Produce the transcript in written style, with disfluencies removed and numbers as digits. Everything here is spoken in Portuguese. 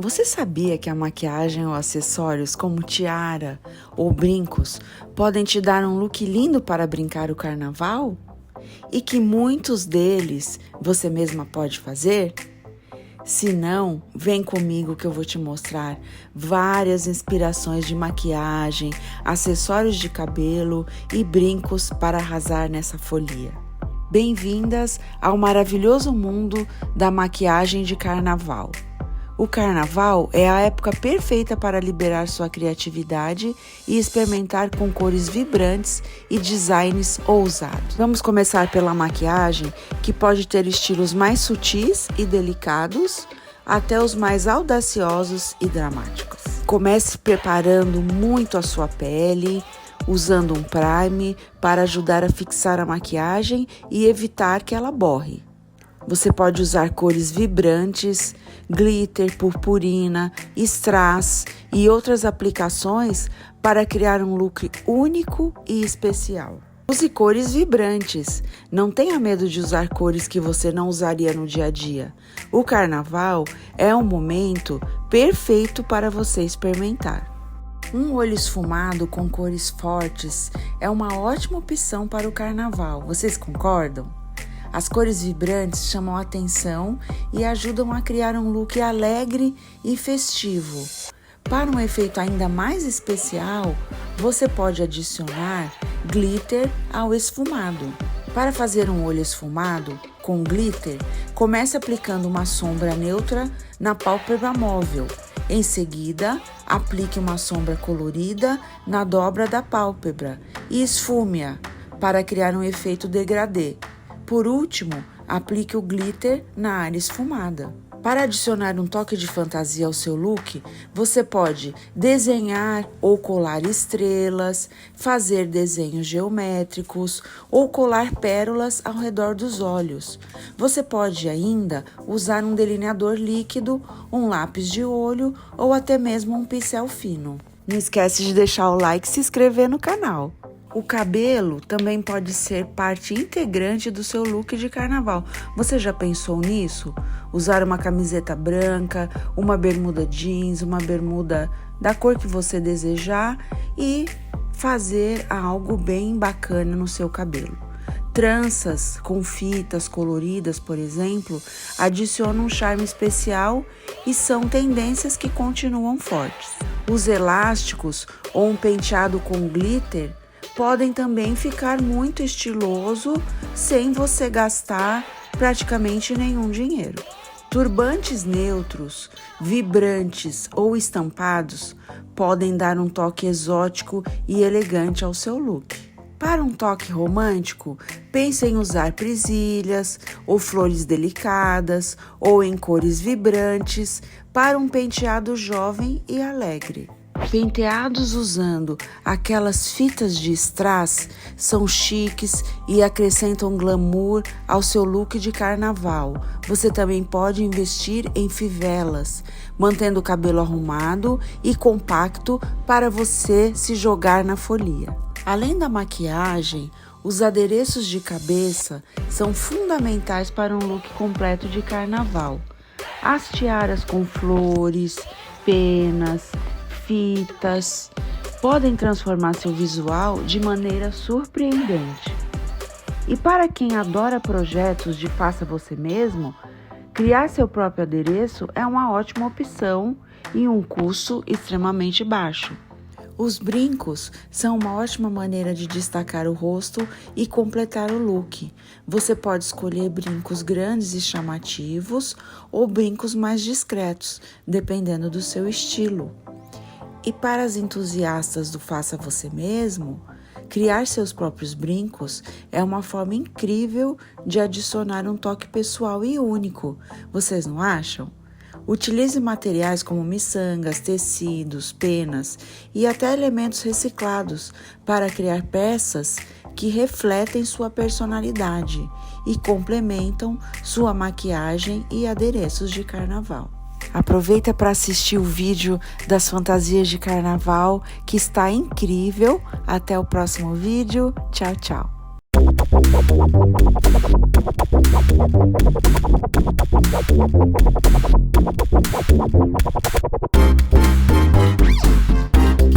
Você sabia que a maquiagem ou acessórios como tiara ou brincos podem te dar um look lindo para brincar o carnaval? E que muitos deles você mesma pode fazer? Se não, vem comigo que eu vou te mostrar várias inspirações de maquiagem, acessórios de cabelo e brincos para arrasar nessa folia. Bem-vindas ao maravilhoso mundo da maquiagem de carnaval. O carnaval é a época perfeita para liberar sua criatividade e experimentar com cores vibrantes e designs ousados. Vamos começar pela maquiagem, que pode ter estilos mais sutis e delicados, até os mais audaciosos e dramáticos. Comece preparando muito a sua pele, usando um prime para ajudar a fixar a maquiagem e evitar que ela borre. Você pode usar cores vibrantes, glitter, purpurina, strass e outras aplicações para criar um look único e especial. Use cores vibrantes. Não tenha medo de usar cores que você não usaria no dia a dia. O carnaval é um momento perfeito para você experimentar. Um olho esfumado com cores fortes é uma ótima opção para o carnaval. Vocês concordam? As cores vibrantes chamam a atenção e ajudam a criar um look alegre e festivo. Para um efeito ainda mais especial, você pode adicionar glitter ao esfumado. Para fazer um olho esfumado com glitter, comece aplicando uma sombra neutra na pálpebra móvel. Em seguida, aplique uma sombra colorida na dobra da pálpebra e esfume-a para criar um efeito degradê. Por último, aplique o glitter na área esfumada. Para adicionar um toque de fantasia ao seu look, você pode desenhar ou colar estrelas, fazer desenhos geométricos ou colar pérolas ao redor dos olhos. Você pode ainda usar um delineador líquido, um lápis de olho ou até mesmo um pincel fino. Não esquece de deixar o like e se inscrever no canal. O cabelo também pode ser parte integrante do seu look de carnaval. Você já pensou nisso? Usar uma camiseta branca, uma bermuda jeans, uma bermuda da cor que você desejar e fazer algo bem bacana no seu cabelo. Tranças com fitas coloridas, por exemplo, adicionam um charme especial e são tendências que continuam fortes. Os elásticos ou um penteado com glitter podem também ficar muito estiloso sem você gastar praticamente nenhum dinheiro. Turbantes neutros, vibrantes ou estampados podem dar um toque exótico e elegante ao seu look. Para um toque romântico, pense em usar presilhas ou flores delicadas ou em cores vibrantes para um penteado jovem e alegre. Penteados usando aquelas fitas de strass são chiques e acrescentam glamour ao seu look de carnaval. Você também pode investir em fivelas, mantendo o cabelo arrumado e compacto para você se jogar na folia. Além da maquiagem, os adereços de cabeça são fundamentais para um look completo de carnaval. As tiaras com flores, penas, fitas podem transformar seu visual de maneira surpreendente. E para quem adora projetos de faça você mesmo, criar seu próprio adereço é uma ótima opção e um custo extremamente baixo. Os brincos são uma ótima maneira de destacar o rosto e completar o look. Você pode escolher brincos grandes e chamativos ou brincos mais discretos, dependendo do seu estilo. E para as entusiastas do faça você mesmo, criar seus próprios brincos é uma forma incrível de adicionar um toque pessoal e único. Vocês não acham? Utilize materiais como miçangas, tecidos, penas e até elementos reciclados para criar peças que refletem sua personalidade e complementam sua maquiagem e adereços de carnaval. Aproveita para assistir o vídeo das fantasias de carnaval, que está incrível. Até o próximo vídeo. Tchau, tchau.